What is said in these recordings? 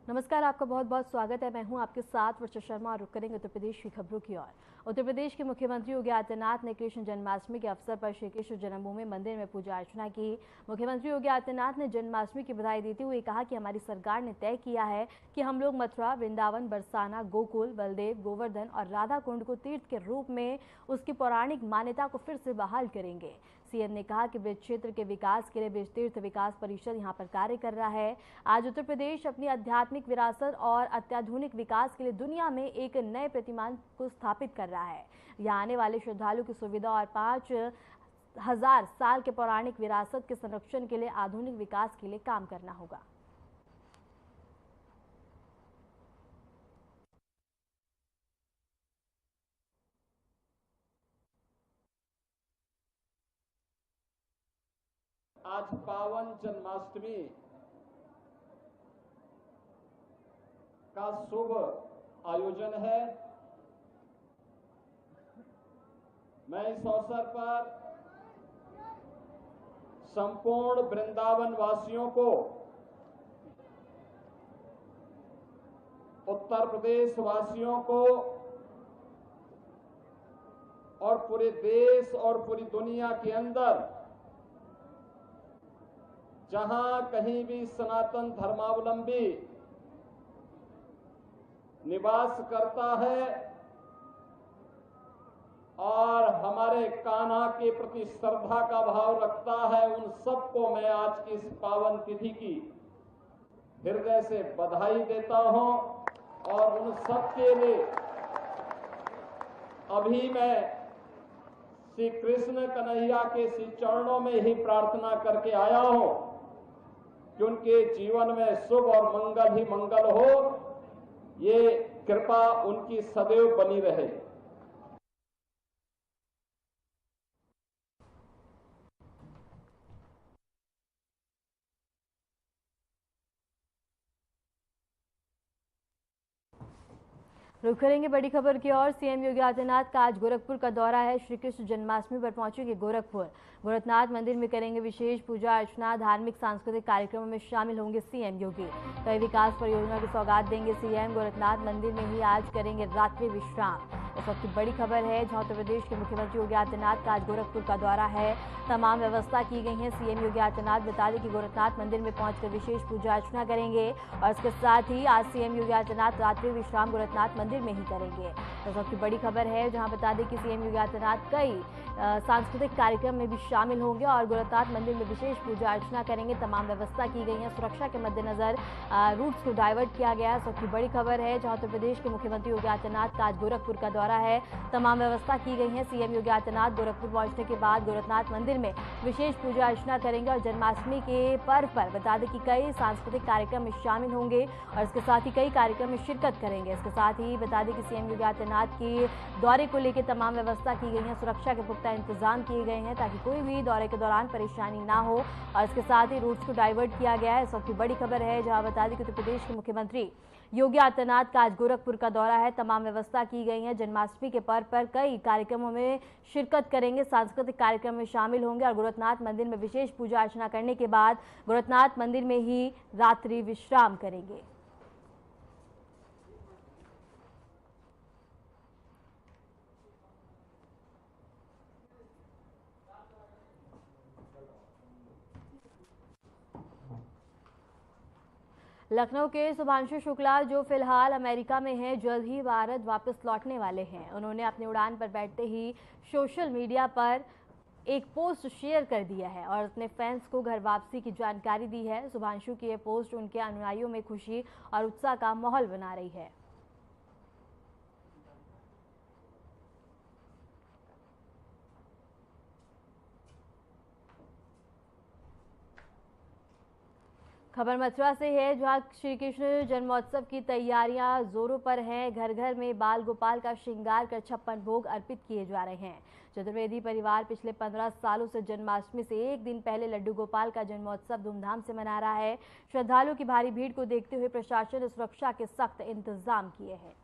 नमस्कार, आपका बहुत बहुत स्वागत है। मैं हूं आपके साथ वर्षा शर्मा और रुक करेंगे उत्तर प्रदेश की खबरों की ओर। उत्तर प्रदेश के मुख्यमंत्री योगी आदित्यनाथ ने कृष्ण जन्माष्टमी के अवसर पर श्री कृष्ण जन्मभूमि मंदिर में पूजा अर्चना की। मुख्यमंत्री योगी आदित्यनाथ ने जन्माष्टमी की बधाई देते हुए कहा कि हमारी सरकार ने तय किया है कि हम लोग मथुरा, वृंदावन, बरसाना, गोकुल, बलदेव, गोवर्धन और राधा कुंड को तीर्थ के रूप में उसकी पौराणिक मान्यता को फिर से बहाल करेंगे। सीएम ने कहा कि ब्रज क्षेत्र के विकास के लिए ब्रज तीर्थ विकास परिषद यहां पर कार्य कर रहा है। आज उत्तर प्रदेश अपनी आध्यात्मिक विरासत और अत्याधुनिक विकास के लिए दुनिया में एक नए प्रतिमान को स्थापित कर रहा है। यहां आने वाले श्रद्धालुओं की सुविधा और 5000 साल के पौराणिक विरासत के संरक्षण के लिए आधुनिक विकास के लिए काम करना होगा। आज पावन जन्माष्टमी का शुभ आयोजन है। मैं इस अवसर पर संपूर्ण वृंदावन वासियों को, उत्तर प्रदेश वासियों को और पूरे देश और पूरी दुनिया के अंदर जहां कहीं भी सनातन धर्मावलंबी निवास करता है और हमारे कान्हा के प्रति श्रद्धा का भाव रखता है, उन सबको मैं आज की इस पावन तिथि की हृदय से बधाई देता हूं। और उन सबके लिए अभी मैं श्री कृष्ण कन्हैया के श्री चरणों में ही प्रार्थना करके आया हूं कि उनके जीवन में शुभ और मंगल ही मंगल हो। ये कृपा उनकी सदैव बनी रहे। रुक करेंगे बड़ी खबर की ओर। सीएम योगी आदित्यनाथ का आज गोरखपुर का दौरा है। श्री कृष्ण जन्माष्टमी पर पहुंचेंगे गोरखपुर। गोरखनाथ मंदिर में करेंगे विशेष पूजा अर्चना। धार्मिक सांस्कृतिक कार्यक्रमों में शामिल होंगे सीएम योगी। कई विकास परियोजना की सौगात देंगे सीएम। गोरखनाथ मंदिर में ही आज करेंगे रात्रि विश्राम। इस वक्त की बड़ी खबर है, जहां उत्तर प्रदेश के मुख्यमंत्री योगी आदित्यनाथ का आज गोरखपुर का दौरा है। तमाम व्यवस्था की गई है। सीएम योगी आदित्यनाथ बता दें कि गोरखनाथ मंदिर में पहुंचकर विशेष पूजा अर्चना करेंगे और इसके साथ ही आज सीएम योगी आदित्यनाथ रात्रि विश्राम गोरखनाथ मंदिर में ही करेंगे। तो सबकी बड़ी खबर है, जहां बता दें कि सीएम योगी आदित्यनाथ कई सांस्कृतिक कार्यक्रम में भी शामिल होंगे और गोरखनाथ मंदिर में विशेष पूजा अर्चना करेंगे। तमाम व्यवस्था की गई है। सुरक्षा के मद्देनजर रूट्स को डाइवर्ट किया गया है। सबकी बड़ी खबर है, जहां उत्तर प्रदेश के मुख्यमंत्री योगी आदित्यनाथ का आज गोरखपुर का दौरा है। तमाम व्यवस्था की गई है। सीएम योगी आदित्यनाथ गोरखपुर पहुंचने के बाद गोरखनाथ मंदिर में विशेष पूजा अर्चना करेंगे और जन्माष्टमी के पर्व पर बता दें कि कई सांस्कृतिक कार्यक्रम में शामिल होंगे और इसके साथ ही कई कार्यक्रम में शिरकत करेंगे। इसके साथ ही बता दें कि सीएम योगी आदित्यनाथ के दौरे को लेकर तमाम व्यवस्था की गई है। सुरक्षा के पुख्ता इंतजाम किए गए हैं ताकि कोई भी दौरे के दौरान परेशानी ना हो और इसके साथ ही रूट्स को डाइवर्ट किया गया है। सबकी बड़ी खबर है, जहां बता दें कि उत्तर प्रदेश के मुख्यमंत्री योगी आदित्यनाथ का आज गोरखपुर का दौरा है। तमाम व्यवस्था की गई है। जन्माष्टमी के पर्व पर कई कार्यक्रमों में शिरकत करेंगे, सांस्कृतिक कार्यक्रम में शामिल होंगे और गोरखनाथ मंदिर में विशेष पूजा अर्चना करने के बाद गोरखनाथ मंदिर में ही रात्रि विश्राम करेंगे। लखनऊ के शुभांशु शुक्ला, जो फिलहाल अमेरिका में हैं, जल्द ही भारत वापस लौटने वाले हैं। उन्होंने अपनी उड़ान पर बैठते ही सोशल मीडिया पर एक पोस्ट शेयर कर दिया है और अपने फैंस को घर वापसी की जानकारी दी है। शुभांशु की यह पोस्ट उनके अनुयायियों में खुशी और उत्साह का माहौल बना रही है। खबर मथुरा से है, जहां श्री कृष्ण जन्मोत्सव की तैयारियां जोरों पर हैं। घर घर में बाल गोपाल का श्रृंगार कर 56 भोग अर्पित किए जा रहे हैं। चतुर्वेदी परिवार पिछले 15 सालों से जन्माष्टमी से एक दिन पहले लड्डू गोपाल का जन्मोत्सव धूमधाम से मना रहा है। श्रद्धालुओं की भारी भीड़ को देखते हुए प्रशासन ने सुरक्षा के सख्त इंतजाम किए हैं।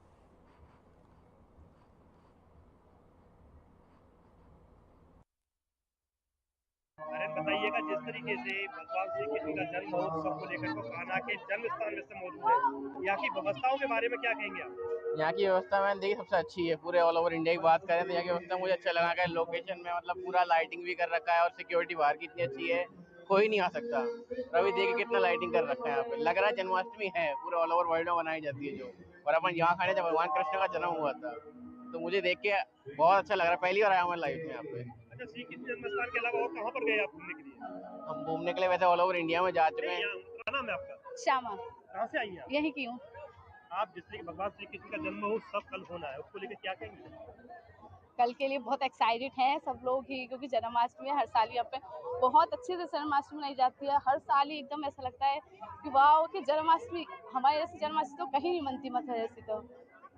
अरे बताइएगा, जिस तरीके से भगवान श्री कृष्ण का जन्म महोत्सव को लेकर को कान्हा के जन्म स्थान में से मौजूद है, यहाँ की व्यवस्थाओं के बारे में क्या कहेंगे आप? यहाँ की व्यवस्था मैंने देखी सबसे अच्छी है। पूरे ऑल ओवर इंडिया की बात करें तो यहाँ की व्यवस्था मुझे अच्छा लगा है। लोकेशन में मतलब पूरा लाइटिंग भी कर रखा है और सिक्योरिटी बाहर की इतनी अच्छी है, कोई नहीं आ सकता। और अभी देखिए कितना लाइटिंग कर रखा है यहाँ पे, लग रहा है जन्माष्टमी है, पूरे ऑल ओवर वर्ल्ड में मनाई जाती है जो। और अपन यहाँ खड़े जब भगवान कृष्ण का जन्म हुआ था, तो मुझे देख के बहुत अच्छा लग रहा है। पहली बार आया हूँ मैं लाइफ में यहाँ पे। अच्छा, श्री कृष्ण जन्म स्थान के अलावा और कहाँ पर गए आप घूमने के लिए? हम घूमने के लिए वैसे ऑल ओवर इंडिया में जा चुके हैं। क्या नाम है आपका? श्यामा। कहाँ से आई हैं आप? यहीं की हूँ। आप जिस तरीके भगवान श्री कृष्ण का जन्म महोत्सव कल होना है, उसको लेकर क्या कहेंगे? कल के लिए बहुत एक्साइटेड हैं सब लोग ही, क्योंकि जन्माष्टमी हर साल यहाँ पे बहुत अच्छे से जन्माष्टमी मनाई जाती है। हर साल ही एकदम ऐसा लगता है कि वाह कि जन्माष्टमी हमारे जैसे जन्माष्टमी तो कहीं नहीं मनती, मतलब ऐसी। तो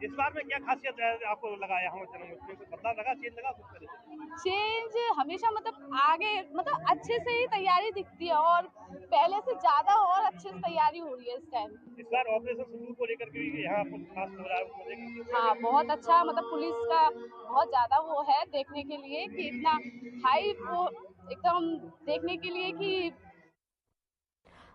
इस बार में क्या खासियत है आपको लगा यहाँ जन्माष्टमी में? बदलाव लगा, चेंज लगा कुछ पहले से? चेंज हमेशा मतलब आगे मतलब अच्छे से ही तैयारी दिखती है, और पहले से ज्यादा और अच्छे से तैयारी हो रही है इस टाइम। इस बार ऑपरेशन सिंदूर को लेकर के यहाँ कुछ खास हो रहा है, उसको लेकर? हाँ, बहुत अच्छा, मतलब पुलिस का बहुत ज्यादा वो है देखने के लिए कि इतना हाई वो एकदम देखने के लिए कि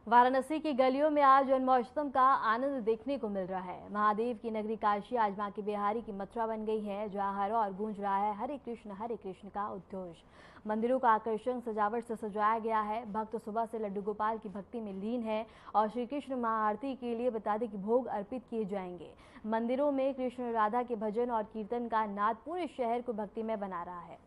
वाराणसी की गलियों में आज जन्माष्टमी का आनंद देखने को मिल रहा है। महादेव की नगरी काशी आज मां की बिहारी की मथुरा बन गई है, जहां हर और गूंज रहा है हरे कृष्ण का उद्घोष। मंदिरों का आकर्षण सजावट से सजाया गया है। भक्त सुबह से लड्डू गोपाल की भक्ति में लीन है और श्री कृष्ण महाआरती के लिए बता दें कि भोग अर्पित किए जाएंगे। मंदिरों में कृष्ण राधा के भजन और कीर्तन का नाद पूरे शहर को भक्तिमय बना रहा है।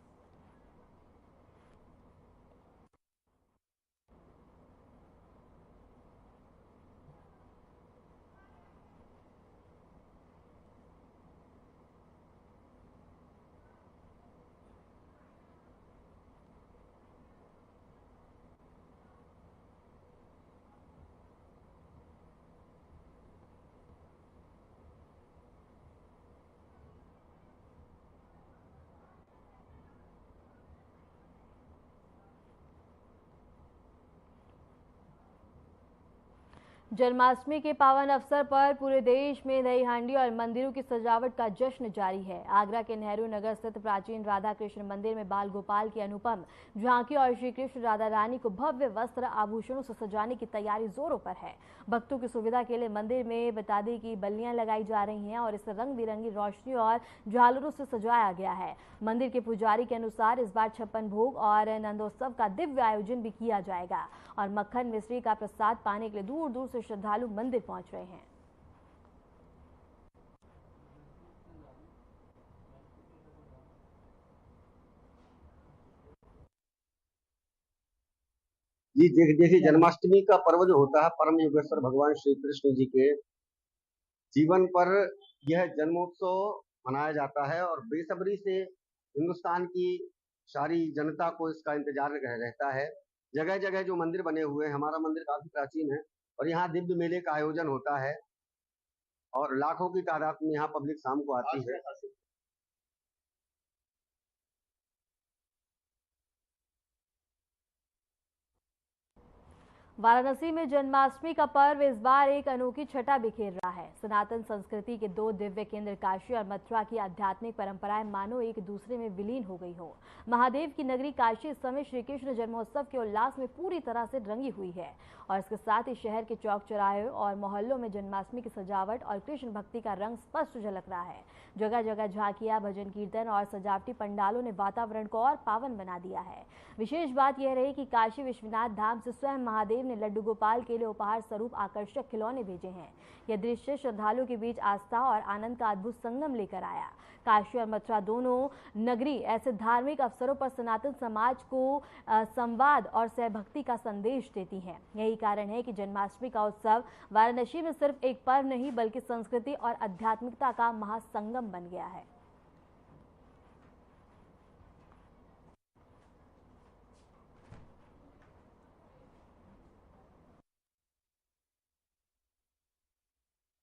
जन्माष्टमी के पावन अवसर पर पूरे देश में दही हांडी और मंदिरों की सजावट का जश्न जारी है। आगरा के नेहरू नगर स्थित प्राचीन राधा कृष्ण मंदिर में बाल गोपाल की अनुपम झांकी और श्री कृष्ण राधा रानी को भव्य वस्त्र आभूषणों से सजाने की तैयारी जोरों पर है। भक्तों की सुविधा के लिए मंदिर में बता दें कि बल्लियां लगाई जा रही हैं और इसे रंग बिरंगी रोशनी और झालरों से सजाया गया है। मंदिर के पुजारी के अनुसार इस बार 56 भोग और नंदोत्सव का दिव्य आयोजन भी किया जाएगा और मक्खन मिश्री का प्रसाद पाने के लिए दूर दूर से श्रद्धालु मंदिर पहुंच रहे हैं। जी देखिए, जन्माष्टमी का पर्व जो होता है परम योगेश्वर भगवान श्री कृष्ण जी के जीवन पर यह जन्मोत्सव मनाया जाता है और बेसब्री से हिंदुस्तान की सारी जनता को इसका इंतजार रहता है। जगह जगह जो मंदिर बने हुए हैं, हमारा मंदिर काफी प्राचीन है और यहाँ दिव्य मेले का आयोजन होता है और लाखों की तादाद में यहाँ पब्लिक शाम को आती है। वाराणसी में जन्माष्टमी का पर्व इस बार एक अनोखी छटा बिखेर रहा है। सनातन संस्कृति के दो दिव्य केंद्र काशी और मथुरा की आध्यात्मिक परंपराएं मानो एक दूसरे में विलीन हो गई हो। महादेव की नगरी काशी इस समय श्री कृष्ण जन्मोत्सव के उल्लास में पूरी तरह से रंगी हुई है और इसके साथ ही शहर के चौक चौराहे और मोहल्लों में जन्माष्टमी की सजावट और कृष्ण भक्ति का रंग स्पष्ट झलक रहा है। जगह जगह झांकियां, भजन कीर्तन और सजावटी पंडालों ने वातावरण को और पावन बना दिया है। विशेष बात यह रही कि काशी विश्वनाथ धाम से स्वयं महादेव ने लड्डू गोपाल के लिए उपहार स्वरूप आकर्षक खिलौने भेजे हैं। यह दृश्य श्रद्धालुओं के बीच आस्था और आनंद का अद्भुत संगम लेकर आया। काशी और मथुरा दोनों नगरी ऐसे धार्मिक अवसरों पर सनातन समाज को संवाद और सहभक्ति का संदेश देती हैं। यही कारण है कि जन्माष्टमी का उत्सव वाराणसी में सिर्फ एक पर्व नहीं बल्कि संस्कृति और आध्यात्मिकता का महासंगम बन गया है।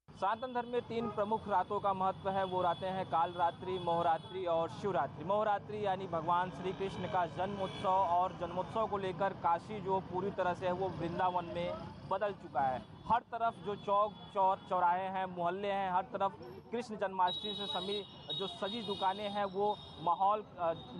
सनातन धर्म में तीन प्रमुख रातों का महत्व है। वो रातें हैं काल रात्रि, मोहरात्रि और शिवरात्रि। मोहरात्रि यानी भगवान श्री कृष्ण का जन्मोत्सव और जन्मोत्सव को लेकर काशी जो पूरी तरह से है वो वृंदावन में बदल चुका है। हर तरफ जो चौक चौराहे हैं, मोहल्ले हैं, हर तरफ कृष्ण जन्माष्टमी से सभी जो सजी दुकानें हैं वो माहौल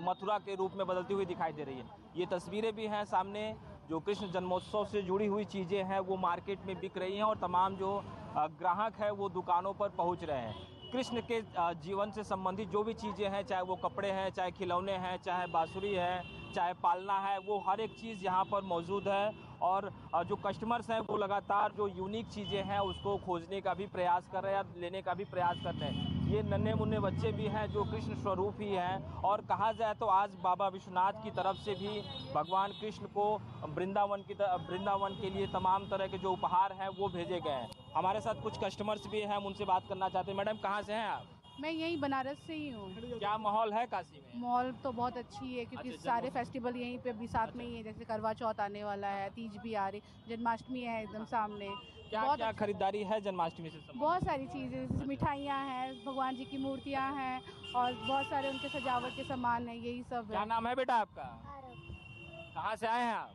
मथुरा के रूप में बदलती हुई दिखाई दे रही है। ये तस्वीरें भी हैं सामने, जो कृष्ण जन्मोत्सव से जुड़ी हुई चीज़ें हैं वो मार्केट में बिक रही हैं और तमाम जो ग्राहक हैं वो दुकानों पर पहुंच रहे हैं। कृष्ण के जीवन से संबंधित जो भी चीज़ें हैं, चाहे वो कपड़े हैं, चाहे खिलौने हैं, चाहे बांसुरी है, चाहे पालना है, वो हर एक चीज़ यहाँ पर मौजूद है। और जो कस्टमर्स हैं वो लगातार जो यूनिक चीज़ें हैं उसको खोजने का भी प्रयास कर रहे हैं, लेने का भी प्रयास करते हैं। ये नन्हे मुन्ने बच्चे भी हैं जो कृष्ण स्वरूप ही हैं। और कहा जाए तो आज बाबा विश्वनाथ की तरफ से भी भगवान कृष्ण को वृंदावन के लिए तमाम तरह के जो उपहार हैं वो भेजे गए हैं। हमारे साथ कुछ कस्टमर्स भी हैं, हम उनसे बात करना चाहते हैं। मैडम, कहाँ से हैं आप? मैं यहीं बनारस से ही हूँ। क्या माहौल है काशी में? मॉल तो बहुत अच्छी है क्योंकि अच्छा, सारे फेस्टिवल यहीं पे भी साथ में ही है। जैसे करवा चौथ आने वाला है, तीज भी आ रही, जन्माष्टमी है एकदम सामने। क्या बहुत क्या खरीदारी है जन्माष्टमी से संबंधित? बहुत सारी चीज़ें, जैसे मिठाइयाँ हैं, भगवान जी की मूर्तियाँ हैं और बहुत सारे उनके सजावट के सामान हैं, यही सब क्या है। नाम है बेटा आपका? कहाँ से आए हैं आप?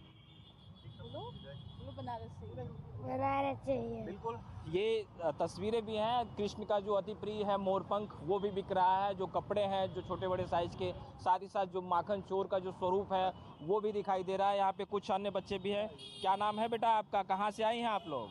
बोलो बनारस से। बनारस चाहिए। बिल्कुल, ये तस्वीरें भी हैं। कृष्ण का जो अति प्रिय है मोरपंख वो भी बिक रहा है। जो कपड़े हैं जो छोटे बड़े साइज के, साथ ही साथ जो माखन चोर का जो स्वरूप है वो भी दिखाई दे रहा है। यहाँ पे कुछ अन्य बच्चे भी हैं। क्या नाम है बेटा आपका? कहाँ से आई हैं आप लोग?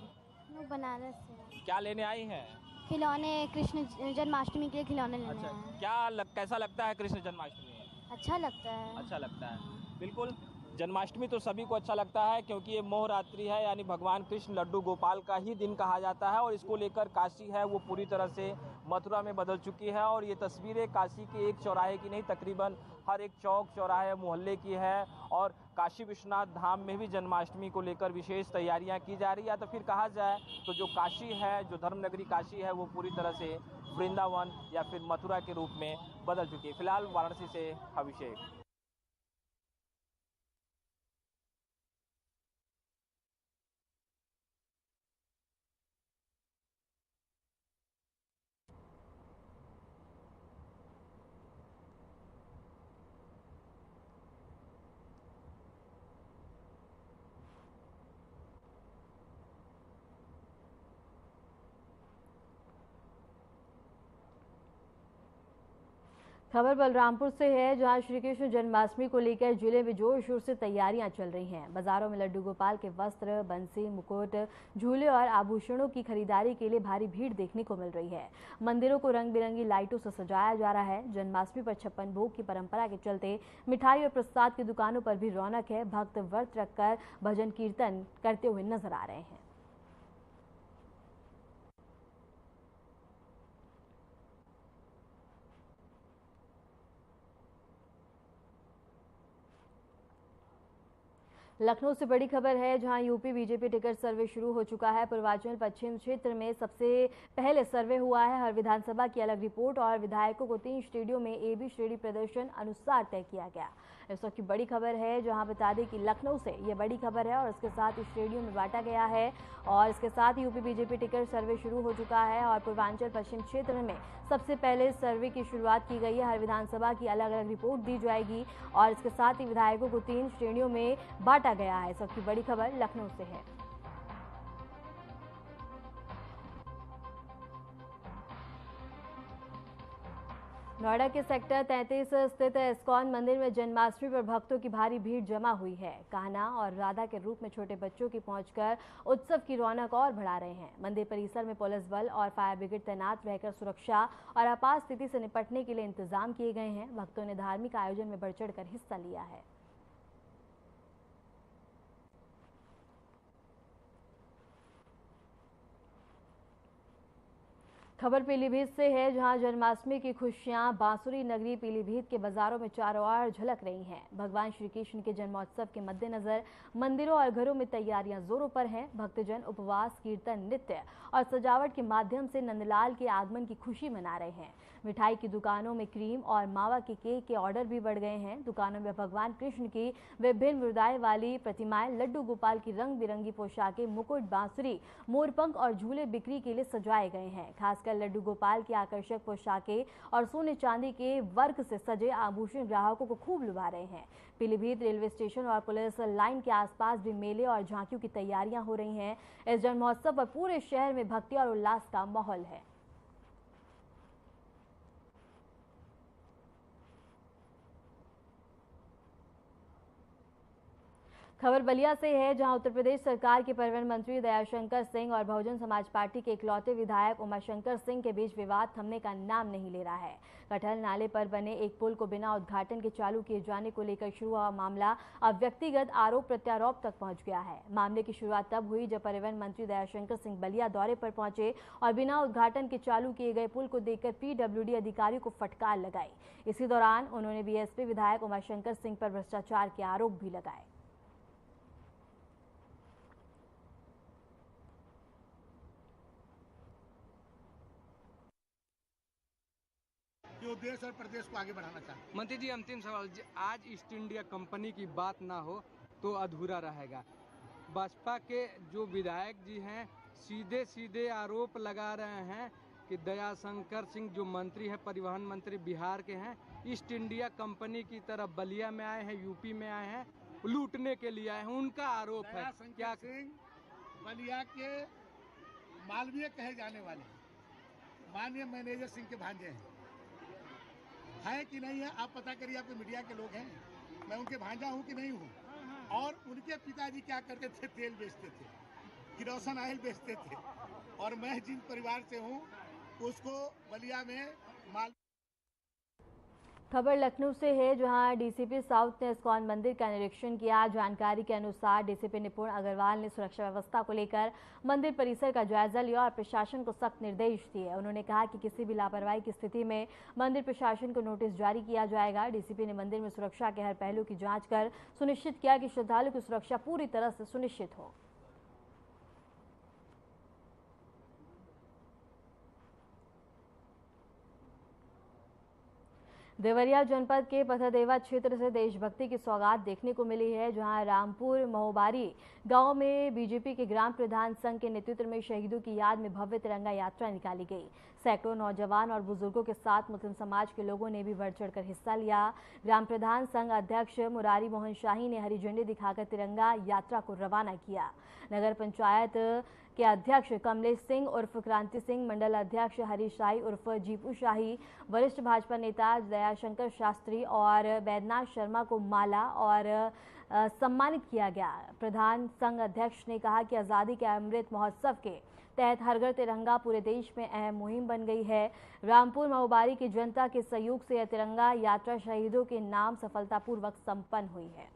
मैं बनारस से। क्या लेने आई हैं? खिलौने, कृष्ण जन्माष्टमी के लिए खिलौने लेने अच्छा, हैं। कैसा लगता है कृष्ण जन्माष्टमी? अच्छा लगता है। अच्छा लगता है। बिल्कुल, जन्माष्टमी तो सभी को अच्छा लगता है क्योंकि ये मोहरात्रि है, यानी भगवान कृष्ण लड्डू गोपाल का ही दिन कहा जाता है। और इसको लेकर काशी है वो पूरी तरह से मथुरा में बदल चुकी है। और ये तस्वीरें काशी के एक चौराहे की नहीं, तकरीबन हर एक चौक चौराहे मोहल्ले की है। और काशी विश्वनाथ धाम में भी जन्माष्टमी को लेकर विशेष तैयारियां की जा रही है। तो फिर कहा जाए तो जो काशी है, जो धर्मनगरी काशी है, वो पूरी तरह से वृंदावन या फिर मथुरा के रूप में बदल चुकी है। फिलहाल वाराणसी से अभिषेक। खबर बलरामपुर से है, जहां श्री कृष्ण जन्माष्टमी को लेकर जिले में जोर शोर से तैयारियां चल रही हैं। बाजारों में लड्डू गोपाल के वस्त्र, बंसी, मुकुट, झूले और आभूषणों की खरीदारी के लिए भारी भीड़ देखने को मिल रही है। मंदिरों को रंग बिरंगी लाइटों से सजाया जा रहा है। जन्माष्टमी पर 56 भोग की परंपरा के चलते मिठाई और प्रसाद की दुकानों पर भी रौनक है। भक्त व्रत रखकर भजन कीर्तन करते हुए नजर आ रहे हैं। लखनऊ से बड़ी खबर है, जहां यूपी बीजेपी टिकट सर्वे शुरू हो चुका है। पूर्वांचल पश्चिम क्षेत्र में सबसे पहले सर्वे हुआ है। हर विधानसभा की अलग रिपोर्ट और विधायकों को 3 श्रेणियों में AB श्रेणी प्रदर्शन अनुसार तय किया गया। इस वक्त की बड़ी खबर है, जहां बता दें कि लखनऊ से ये बड़ी खबर है और इसके साथ ही श्रेणियों में बांटा गया है। और इसके साथ ही यूपी बीजेपी टिकट सर्वे शुरू हो चुका है और पूर्वांचल पश्चिम क्षेत्र में सबसे पहले सर्वे की शुरुआत की गई है। हर विधानसभा की अलग अलग रिपोर्ट दी जाएगी और इसके साथ ही विधायकों को 3 श्रेणियों में बांटा गया है। इस वक्त की बड़ी खबर लखनऊ से है। नोएडा के सेक्टर 33 स्थित इस्कॉन मंदिर में जन्माष्टमी पर भक्तों की भारी भीड़ जमा हुई है। कान्हा और राधा के रूप में छोटे बच्चों की पहुंचकर उत्सव की रौनक और बढ़ा रहे हैं। मंदिर परिसर में पुलिस बल और फायर ब्रिगेड तैनात रहकर सुरक्षा और आपात स्थिति से निपटने के लिए इंतजाम किए गए हैं। भक्तों ने धार्मिक आयोजन में बढ़ चढ़कर हिस्सा लिया है। खबर पीलीभीत से है, जहां जन्माष्टमी की खुशियां बांसुरी नगरी पीलीभीत के बाजारों में चारों ओर झलक रही हैं। भगवान श्री कृष्ण के जन्मोत्सव के मद्देनजर मंदिरों और घरों में तैयारियां जोरों पर हैं। भक्तजन उपवास, कीर्तन, नृत्य और सजावट के माध्यम से नंदलाल के आगमन की खुशी मना रहे हैं। मिठाई की दुकानों में क्रीम और मावा के केक के ऑर्डर भी बढ़ गए हैं। दुकानों में भगवान कृष्ण की विभिन्न विधाएं वाली प्रतिमाएं, लड्डू गोपाल की रंग बिरंगी पोशाकें, मुकुट, बांसुरी, मोरपंख और झूले बिक्री के लिए सजाए गए हैं। खासकर लड्डू गोपाल की आकर्षक पोशाकें और सोने चांदी के वर्क से सजे आभूषण ग्राहकों को खूब लुभा रहे हैं। पीलीभीत रेलवे स्टेशन और पुलिस लाइन के आसपास भी मेले और झांकियों की तैयारियां हो रही हैं। इस जन्मोत्सव पर पूरे शहर में भक्ति और उल्लास का माहौल है। खबर बलिया से है, जहां उत्तर प्रदेश सरकार के परिवहन मंत्री दयाशंकर सिंह और बहुजन समाज पार्टी के इकलौते विधायक उमाशंकर सिंह के बीच विवाद थमने का नाम नहीं ले रहा है। कटहल नाले पर बने एक पुल को बिना उद्घाटन के चालू किए जाने को लेकर शुरू हुआ मामला अब व्यक्तिगत आरोप प्रत्यारोप तक पहुंच गया है। मामले की शुरुआत तब हुई जब परिवहन मंत्री दयाशंकर सिंह बलिया दौरे पर पहुंचे और बिना उद्घाटन के चालू किए गए पुल को देखकर PWD अधिकारियों को फटकार लगाई। इसी दौरान उन्होंने BSP विधायक उमाशंकर सिंह पर भ्रष्टाचार के आरोप भी लगाए। जो देश और प्रदेश को आगे बढ़ाना चाहते हैं। मंत्री जी, अंतिम सवाल, आज ईस्ट इंडिया कंपनी की बात ना हो तो अधूरा रहेगा। बसपा के जो विधायक जी हैं सीधे सीधे आरोप लगा रहे हैं कि दयाशंकर सिंह जो मंत्री है, परिवहन मंत्री बिहार के हैं, ईस्ट इंडिया कंपनी की तरफ बलिया में आए हैं, यूपी में आए हैं, लूटने के लिए आए हैं। उनका आरोप है। क्या सिंह बलिया के मालवीय कहे जाने वाले माननीय मैनेजर सिंह के भांजे है कि नहीं है, आप पता करिए। आपके मीडिया के लोग हैं, मैं उनके भांजा हूं कि नहीं हूं। और उनके पिताजी क्या करते थे? तेल बेचते थे, किरोसिन ऑयल बेचते थे। और मैं जिन परिवार से हूं उसको बलिया में माल। खबर लखनऊ से है, जहां DCP साउथ ने इस्कॉन मंदिर का निरीक्षण किया। जानकारी के अनुसार DCP निपुण अग्रवाल ने सुरक्षा व्यवस्था को लेकर मंदिर परिसर का जायजा लिया और प्रशासन को सख्त निर्देश दिए। उन्होंने कहा कि किसी भी लापरवाही की स्थिति में मंदिर प्रशासन को नोटिस जारी किया जाएगा। DCP ने मंदिर में सुरक्षा के हर पहलू की जाँच कर सुनिश्चित किया कि श्रद्धालु की सुरक्षा पूरी तरह से सुनिश्चित हो। देवरिया जनपद के पथरदेवा क्षेत्र से देशभक्ति की सौगात देखने को मिली है, जहां रामपुर महोबारी गांव में बीजेपी के ग्राम प्रधान संघ के नेतृत्व में शहीदों की याद में भव्य तिरंगा यात्रा निकाली गई। सैकड़ों नौजवान और बुजुर्गों के साथ मुस्लिम समाज के लोगों ने भी बढ़ चढ़कर हिस्सा लिया। ग्राम प्रधान संघ अध्यक्ष मुरारी मोहन शाही ने हरी झंडी दिखाकर तिरंगा यात्रा को रवाना किया। नगर पंचायत के अध्यक्ष कमलेश सिंह उर्फ क्रांति सिंह, मंडल अध्यक्ष हरीश शाही उर्फ जीपू शाही, वरिष्ठ भाजपा नेता दयाशंकर शास्त्री और बैद्यनाथ शर्मा को माला और सम्मानित किया गया। प्रधान संघ अध्यक्ष ने कहा कि आज़ादी के अमृत महोत्सव के तहत हर घर तिरंगा पूरे देश में अहम मुहिम बन गई है। रामपुर महोबारी की जनता के सहयोग से यह तिरंगा यात्रा शहीदों के नाम सफलतापूर्वक संपन्न हुई है।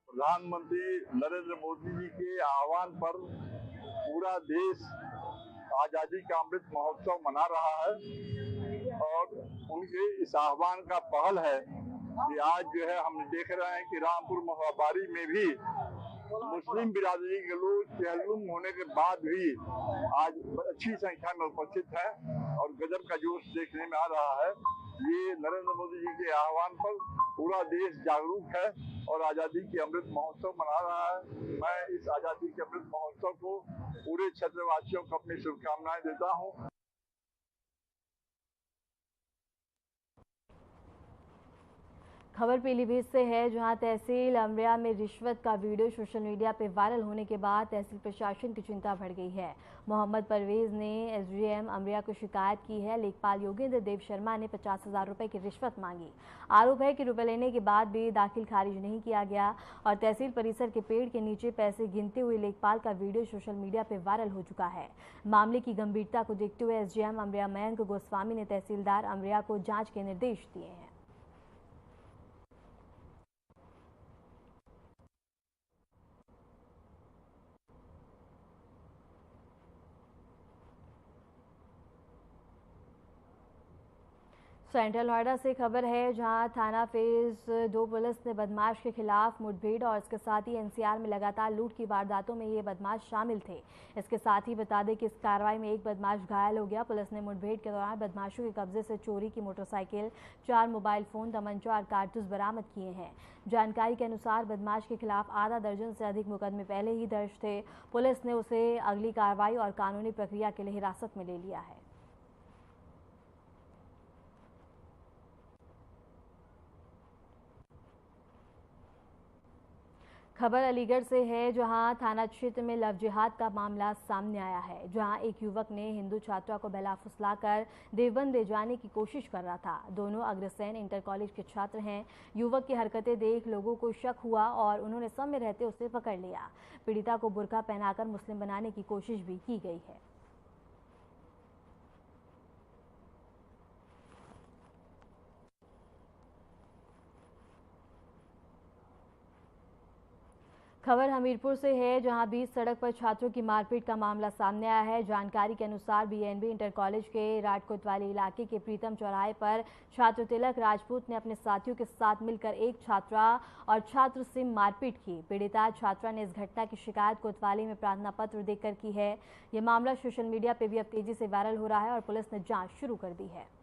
प्रधानमंत्री नरेंद्र मोदी जी के आह्वान पर पूरा देश आजादी का अमृत महोत्सव मना रहा है और उनके इस आह्वान का पहल है कि आज जो है हम देख रहे हैं कि रामपुर महोबारी में भी मुस्लिम बिरादरी के लोग चहलुम होने के बाद भी आज अच्छी संख्या में उपस्थित है और गजब का जोश देखने में आ रहा है। ये नरेंद्र मोदी जी के आह्वान पर पूरा देश जागरूक है और आजादी के अमृत महोत्सव मना रहा है। मैं इस आजादी के अमृत महोत्सव को पूरे क्षेत्रवासियों को अपनी शुभकामनाएं देता हूं। खबर पीलीभीत से है, जहां तहसील अमरिया में रिश्वत का वीडियो सोशल मीडिया पर वायरल होने के बाद तहसील प्रशासन की चिंता बढ़ गई है। मोहम्मद परवेज ने SDM अमरिया को शिकायत की है। लेखपाल योगेंद्र देव शर्मा ने 50,000 रुपए की रिश्वत मांगी। आरोप है कि रुपए लेने के बाद भी दाखिल खारिज नहीं किया गया और तहसील परिसर के पेड़ के नीचे पैसे गिनते हुए लेखपाल का वीडियो सोशल मीडिया पर वायरल हो चुका है। मामले की गंभीरता को देखते हुए SDM अमरिया मयंक गोस्वामी ने तहसीलदार अमरिया को जाँच के निर्देश दिए हैं। सेंट्रल नोएडा से खबर है, जहां थाना फेज 2 पुलिस ने बदमाश के खिलाफ मुठभेड़ और इसके साथ ही NCR में लगातार लूट की वारदातों में ये बदमाश शामिल थे। इसके साथ ही बता दें कि इस कार्रवाई में एक बदमाश घायल हो गया। पुलिस ने मुठभेड़ के दौरान बदमाशों के कब्जे से चोरी की मोटरसाइकिल, 4 मोबाइल फोन, तमंचा और कारतूस बरामद किए हैं। जानकारी के अनुसार बदमाश के खिलाफ आधा दर्जन से अधिक मुकदमे पहले ही दर्ज थे। पुलिस ने उसे अगली कार्रवाई और कानूनी प्रक्रिया के लिए हिरासत में ले लिया है। खबर अलीगढ़ से है, जहां थाना क्षेत्र में लव जिहाद का मामला सामने आया है, जहां एक युवक ने हिंदू छात्रा को बहला फुसलाकर देवबंद ले जाने की कोशिश कर रहा था। दोनों अग्रसेन इंटर कॉलेज के छात्र हैं। युवक की हरकतें देख लोगों को शक हुआ और उन्होंने समय रहते उसे पकड़ लिया। पीड़िता को बुर्का पहनाकर मुस्लिम बनाने की कोशिश भी की गई है। खबर हमीरपुर से है, जहां बीच सड़क पर छात्रों की मारपीट का मामला सामने आया है। जानकारी के अनुसार बीएनबी इंटर कॉलेज के राजकोतवाली इलाके के प्रीतम चौराहे पर छात्र तिलक राजपूत ने अपने साथियों के साथ मिलकर एक छात्रा और छात्र से मारपीट की। पीड़िता छात्रा ने इस घटना की शिकायत कोतवाली में प्रार्थना पत्र देकर की है। ये मामला सोशल मीडिया पर भी अब तेजी से वायरल हो रहा है और पुलिस ने जाँच शुरू कर दी है।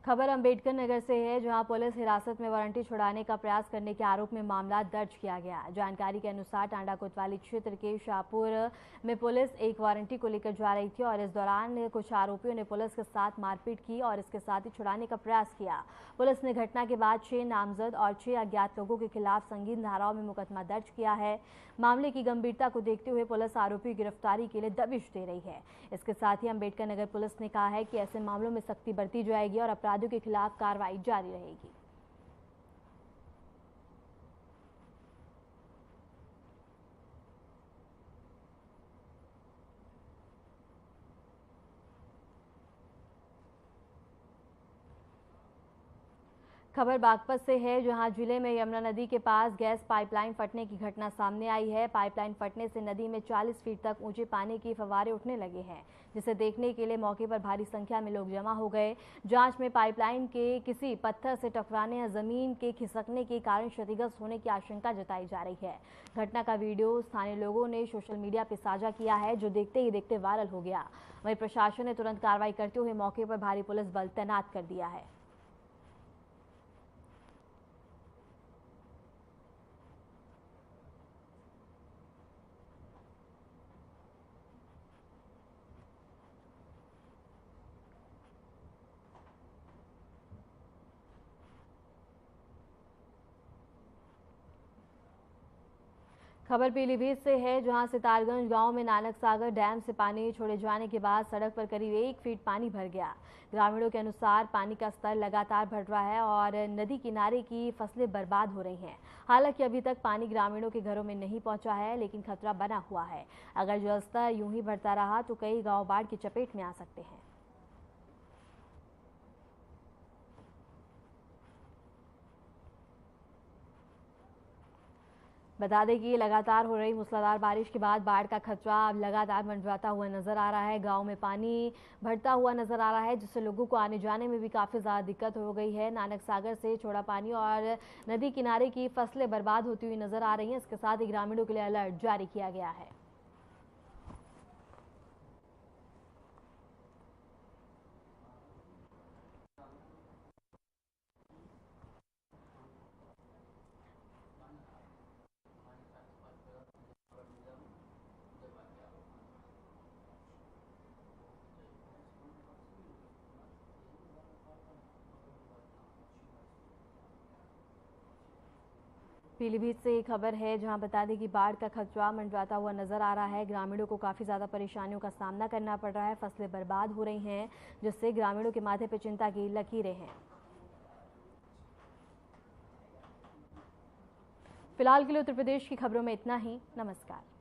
खबर अंबेडकर नगर से है, जहां पुलिस हिरासत में वारंटी छुड़ाने का प्रयास करने के आरोप में मामला दर्ज किया गया। जानकारी के अनुसार टांडा कोतवाली क्षेत्र के शाहपुर में पुलिस एक वारंटी को लेकर जा रही थी और इस दौरान कुछ आरोपियों ने पुलिस के साथ मारपीट की और इसके साथ ही छुड़ाने का प्रयास किया। पुलिस ने घटना के बाद 6 नामजद और 6 अज्ञात लोगों के खिलाफ संगीन धाराओं में मुकदमा दर्ज किया है। मामले की गंभीरता को देखते हुए पुलिस आरोपी की गिरफ्तारी के लिए दबिश दे रही है। इसके साथ ही अंबेडकर नगर पुलिस ने कहा है कि ऐसे मामलों में सख्ती बरती जाएगी और अपराधियों के खिलाफ कार्रवाई जारी रहेगी। खबर बागपत से है, जहां जिले में यमुना नदी के पास गैस पाइपलाइन फटने की घटना सामने आई है। पाइपलाइन फटने से नदी में 40 फीट तक ऊंचे पानी के फव्वारे उठने लगे हैं, जिसे देखने के लिए मौके पर भारी संख्या में लोग जमा हो गए। जांच में पाइपलाइन के किसी पत्थर से टकराने या जमीन के खिसकने के कारण क्षतिग्रस्त होने की आशंका जताई जा रही है। घटना का वीडियो स्थानीय लोगों ने सोशल मीडिया पर साझा किया है, जो देखते ही देखते वायरल हो गया। वहीं प्रशासन ने तुरंत कार्रवाई करते हुए मौके पर भारी पुलिस बल तैनात कर दिया है। खबर पीलीभीत से है, जहां सितारगंज गांव में नानक सागर डैम से पानी छोड़े जाने के बाद सड़क पर करीब 1 फीट पानी भर गया। ग्रामीणों के अनुसार पानी का स्तर लगातार बढ़ रहा है और नदी किनारे की फसलें बर्बाद हो रही हैं। हालांकि अभी तक पानी ग्रामीणों के घरों में नहीं पहुंचा है, लेकिन खतरा बना हुआ है। अगर जलस्तर यूं ही बढ़ता रहा तो कई गाँव बाढ़ की चपेट में आ सकते हैं। बता दें कि लगातार हो रही मूसलाधार बारिश के बाद बाढ़ का खतरा अब लगातार मंडराता हुआ नजर आ रहा है। गांव में पानी बढ़ता हुआ नजर आ रहा है, जिससे लोगों को आने जाने में भी काफ़ी ज़्यादा दिक्कत हो गई है। नानक सागर से छोड़ा पानी और नदी किनारे की फसलें बर्बाद होती हुई नजर आ रही हैं। इसके साथ ही ग्रामीणों के लिए अलर्ट जारी किया गया है। पीलीभीत से एक खबर है, जहां बता दें कि बाढ़ का खतरा मंडराता हुआ नजर आ रहा है। ग्रामीणों को काफ़ी ज़्यादा परेशानियों का सामना करना पड़ रहा है। फसलें बर्बाद हो रही हैं, जिससे ग्रामीणों के माथे पर चिंता की लकीरें हैं। फिलहाल के लिए उत्तर प्रदेश की खबरों में इतना ही। नमस्कार।